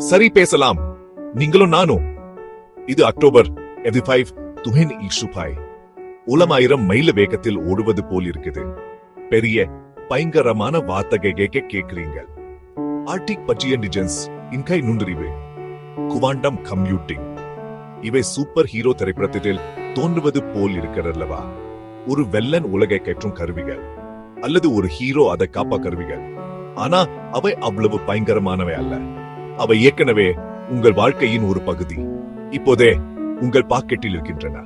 சரி பேசலாம். நீங்களும் நானும். இது அக்டோபர் 5 துஹின் இஷுபாய். உலமாயிரம் மைல் வேகத்தில் ஓடுவது போல் இருக்குது. பெரிய பயங்கரமான வார்த்தையை கேட்கிறீங்க. ஆர்டிபிஷியல் இன்டெலிஜென்ஸ், இன்கை நுண்ணறிவு, குவாண்டம் கம்ப்யூட்டிங், இவை சூப்பர் ஹீரோ திரைப்படத்தில் தோன்றுவது போல் இருக்கிறல்லவா? ஒரு வெள்ளன் உலகை கற்றும் கருவிகள் அல்லது ஒரு ஹீரோ அதை காப்பா கருவிகள். ஆனா அவை அவ்வளவு பயங்கரமானவை அல்ல. அவை ஏற்கனவே உங்கள் வாழ்க்கையின் ஒரு பகுதி. இப்போதே உங்கள் பாக்கெட்டில் இருக்கின்றன,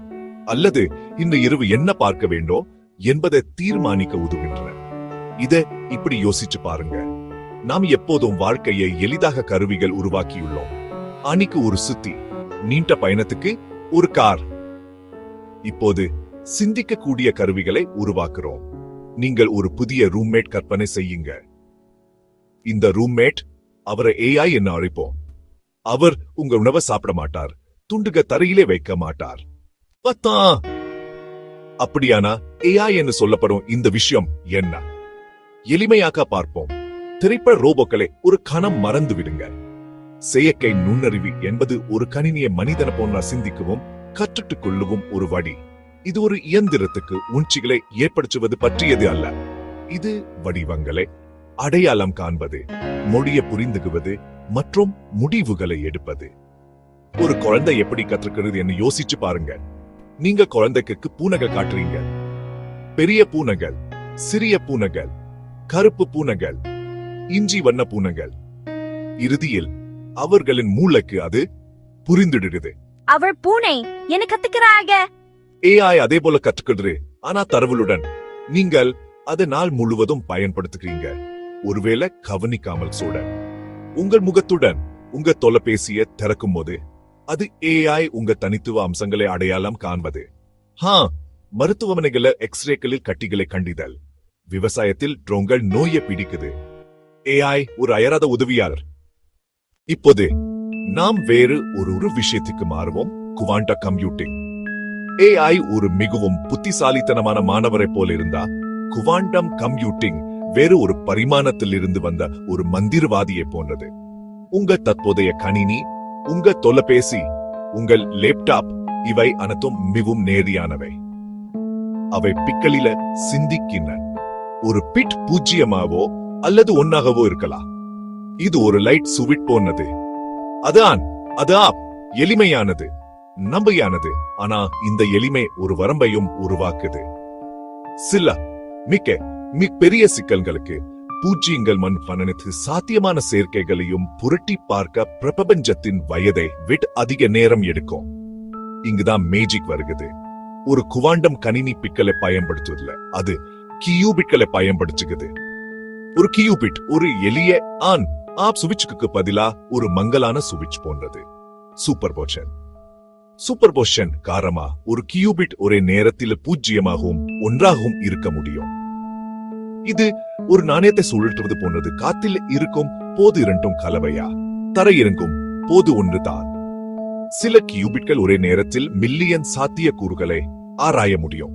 அல்லது இந்த இரவு என்ன பார்க்க வேண்டும் என்பதை தீர்மானிக்க உதவுகின்றன. இதை இப்படி யோசிச்சு பாருங்க. நாம் எப்போதும் வாழ்க்கையை எளிதாக கருவிகள் உருவாக்கியுள்ளோம். அன்னைக்கு ஒரு சுத்தி, நீண்ட பயணத்துக்கு ஒரு கார். இப்போது சிந்திக்கக்கூடிய கருவிகளை உருவாக்குறோம். நீங்கள் ஒரு புதிய ரூம்மேட் கற்பனை செய்யுங்க. இந்த ரூம்மேட், அவரை AI என்ன அழைப்போம். அவர் உங்க உணவை சாப்பிட மாட்டார், துண்டுக தரையிலே வைக்க மாட்டார். அப்படியானா AI என்று சொல்லப்படும் இந்த விஷயம் என்ன? எளிமையாக பார்ப்போம். திரைப்பட ரோபோக்களை ஒரு கணம் மறந்து விடுங்க. செயற்கை நுண்ணறிவு என்பது ஒரு கணினியை மனிதன போன்ற சிந்திக்கவும் கற்றுட்டுக் கொள்ளவும் ஒரு வழி. இது ஒரு இயந்திரத்துக்கு உணர்ச்சிகளை ஏற்படுத்துவது பற்றியது அல்ல. இது வடிவங்களை அடையாளம் காண்பது, மொழியை புரிந்துகுவது மற்றும் முடிவுகளை எடுப்பது. ஒரு குழந்தை எப்படி கற்றுக்கிறது என்று யோசிச்சு பாருங்க. நீங்க குழந்தைக்கு பூனைகள் காட்டுறீங்க. பெரிய பூனைகள், சிறிய பூனைகள், கருப்பு பூனைகள், இஞ்சி வண்ண பூனைகள். இறுதியில் அவர்களின் மூளைக்கு அது புரிந்துடுகிறது. அவர் பூனை என்ன கத்துக்கிறாங்க. AI அதே போல கற்றுக்கிறது, ஆனா தரவுகளுடன். நீங்கள் அதை நாள் முழுவதும் பயன்படுத்துகிறீங்க. ஒருவேளை கவனிக்காமல் சோட உங்கள் முகத்துடன் உங்க தொலைபேசியை திறக்கும் போது அது AI உங்க தனித்துவ அம்சங்களை அடையாளம் காண்பது. மருத்துவமனைகள எக்ஸ்ரேக்களில் கட்டிகளை கண்டிதல், விவசாயத்தில் ட்ரோன்கள் நோயை பிடிக்குது. AI ஒரு அயராத உதவியாளர். இப்போது நாம் வேறு ஒரு விஷயத்துக்கு மாறுவோம். Quantum computing. AI ஒரு மிகவும் புத்திசாலித்தனமான மாணவரை போல இருந்தா, குவாண்டம் கம்ப்யூட்டிங் வேறு ஒரு பரிமாணத்தில் இருந்து வந்த ஒரு மந்திரவாதியை போன்றது. உங்க தற்போதைய கணினி, உங்க தொலைபேசி, உங்கள் லேப்டாப், இவை அனைத்தும் மிகவும் நேரியானவை. அவை பிக்கலில சிந்திக்கின்றன. ஒரு பிட் 0 அல்லது 1 இருக்கலாம். இது ஒரு லைட் சுவிட் போனது. அதான் எளிமையானது, நம்பிக்கையானது. ஆனா இந்த எளிமை ஒரு வரம்பையும் உருவாக்குது. சில மிக பெரிய சிக்கல்களுக்கு பூஜ்ஜியங்கள் மண் சாத்தியமான சேர்க்கைகளையும் புரட்டி பார்க்க பிரபஞ்சத்தின் வயதை விட அதிக நேரம் எடுக்கும். இங்குதான் மேஜிக் வருகிறது. ஒரு குவாண்டம் கணினி பிக்கலை பயன்படுத்துவதில்ல, அது கியூபிட்களை பயன்படுத்துகிறது. ஒரு கியூபிட் ஒரு எளிய ஆன் ஆப் சுவிட்சுக்கு பதிலா ஒரு மங்கலான சுவிட்ச் போன்றது. சூப்பர்போஷன் காரணமா ஒரு கியூபிட் ஒரே நேரத்தில் 0 1 இருக்க முடியும். இது ஒரு நாணயத்தை சுழற்றுவது போன்றது. காத்தில் இருக்கும் போது இரண்டும் கலவையா, தரையிறங்கும் போது 1 தான். சில கியூபிட்கள் ஒரே நேரத்தில் மில்லியன் சாத்திய கூறுகளை ஆராய முடியும்.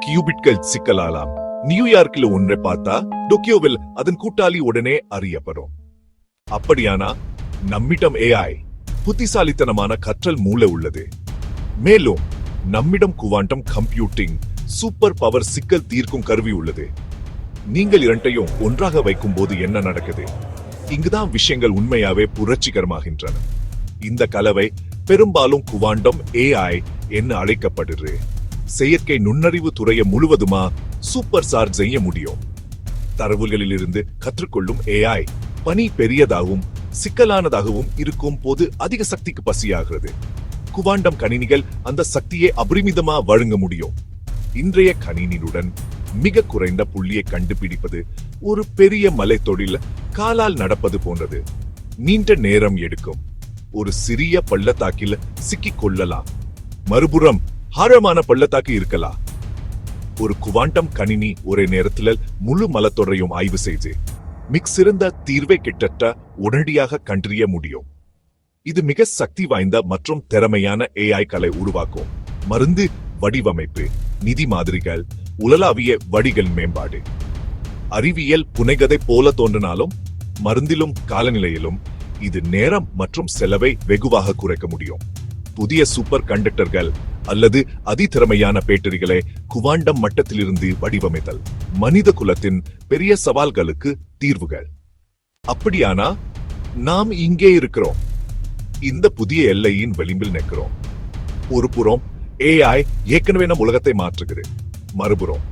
கியூபிட்கள் சிக்கலாலாம். நியூயார்க்கில் ஒன்றை பார்த்தா டோக்கியோவில் அதன் கூட்டாளி உடனே அறியப்படும். அப்படியானா நம்மிடம் AI புத்திசாலித்தனமான கற்றல் மூளை உள்ளது. மேலும் நம்மிடம் குவாண்டம் கம்ப்யூட்டிங் சூப்பர் பவர் சிக்கல் தீர்க்கும் கருவி உள்ளது. நீங்கள் இரண்டையும் ஒன்றாக வைக்கும் போது என்ன நடக்குது? இங்குதான் விஷயங்கள் உண்மையாவே புரட்சிகரமாகின்றன. இந்த கலவை பெரும்பாலும் குவாண்டம் AI என்று அழைக்கப்படுகிறது. செயற்கை நுண்ணறிவு துறையை முழுவதுமா சூப்பர் சார்ஜ் செய்ய முடியும். தரவுகளிலிருந்து கற்றுக்கொள்ளும் AI பணி பெரியதாகவும் சிக்கலானதாகவும் இருக்கும் போது அதிக சக்திக்கு பசியாகிறது. குவாண்டம் கணினிகள் அந்த சக்தியை அபரிமிதமா வழங்க முடியும். இன்றைய கணினியுடன் மிக குறைந்த புள்ளியை கண்டுபிடிப்பது ஒரு பெரிய மலை தொழில் காலால் நடப்பது போன்றது. நீண்ட நேரம் எடுக்கும். ஒரு சிறிய பள்ளத்தாக்கில் சிக்கிக் கொள்ளலாம், மறுபுறம் ஆழமான பள்ளத்தாக்கு இருக்கலாம். ஒரு குவாண்டம் கணினி ஒரே நேரத்தில் முழு மலத்தொடரையும் ஆய்வு செய்து மிக சிறந்த தீர்வை கிட்டத்தட்ட உடனடியாக கண்டறிய முடியும். இது மிக சக்தி வாய்ந்த மற்றும் திறமையான AI களை உருவாக்கும். மருந்து வடிவமைப்பு, நிதி மாதிரிகள், உலகளாவிய வடிகள் மேம்பாடு. அறிவியல் புனைகதை போல தோன்றினாலும் மருந்திலும் காலநிலையிலும் இது நேரம் மற்றும் செலவை வெகுவாக குறைக்க முடியும். புதிய சூப்பர் கண்டக்டர்கள் அல்லது அதிதிறமையான பேட்டரிகளை குவாண்டம் மட்டத்திலிருந்து வடிவமைத்தல் மனித குலத்தின் பெரிய சவால்களுக்கு தீர்வுகள். அப்படியானா நாம் இங்கே இருக்கிறோம், இந்த புதிய எல்லையின் விளிம்பில் நிற்கிறோம். ஒரு புறம் AI ஏற்கனவே நம் உலகத்தை மாற்றுகிறது, மறுபுறம்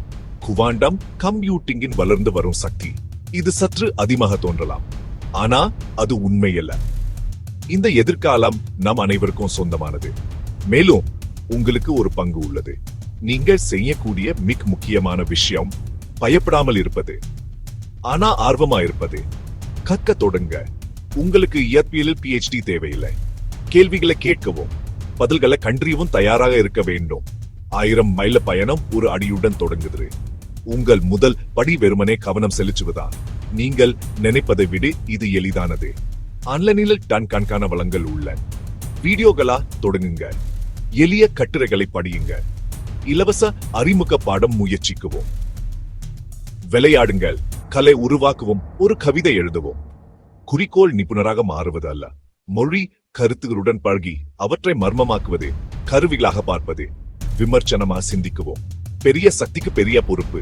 குவாண்டம் கம்ப்யூட்டிங்கின் வளர்ந்து வரும் சக்தி. இது சற்று அதிகமாக தோன்றலாம், ஆனா அது உண்மையல்ல. இந்த எதிர்காலம் நம் அனைவருக்கும் சொந்தமானது, மேலும் உங்களுக்கு ஒரு பங்கு உள்ளது. நீங்கள் செய்யக்கூடிய மிக முக்கியமான விஷயம் பயப்படாமல் இருப்பது, ஆனா ஆர்வமா இருப்பது. கற்க தொடங்க. உங்களுக்கு இயற்பியலில் PhD தேவையில்லை. கேள்விகளை கேட்கவும் பதில்களை கண்டறியவும் தயாராக இருக்க வேண்டும். 1000 மைல் பயணம் ஒரு அடியுடன் தொடங்குது. உங்கள் முதல் படி வெறுமனே கவனம் செலுத்துவதா. நீங்கள் நினைப்பதை விட இது எளிதானது. ஆன்லைனில் டன் கணக்கான வளங்கள் உள்ள வீடியோகளா தொடங்குங்க. எளிய கட்டுரைகளை படியுங்க. இலவச அறிமுக பாடம் முயற்சிக்கவும். விளையாடுங்கள். கலை உருவாக்கவும் ஒரு கவிதை எழுதவும். குறிக்கோள் நிபுணராக மாறுவது அல்ல, மொழி கருத்துகளுடன் பழகி அவற்றை மர்மமாக்குவது, கருவிகளாக பார்ப்பது. விமர்சனமா சிந்திக்கவும். பெரிய சக்திக்கு பெரிய பொறுப்பு.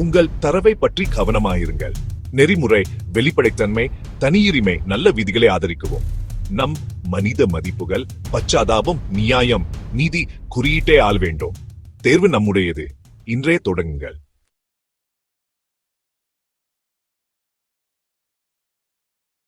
உங்கள் தரவை பற்றி கவனமாயிருங்கள். நெறிமுறை, வெளிப்படைத்தன்மை, தனியுரிமை, நல்ல விதிகளை ஆதரிக்கவும். நம் மனித மதிப்புகள் பச்சாதாபம், நியாயம், நீதி குறியீட்டே ஆள் வேண்டும். தேர்வு நம்முடையது. இன்றே தொடங்குங்கள்.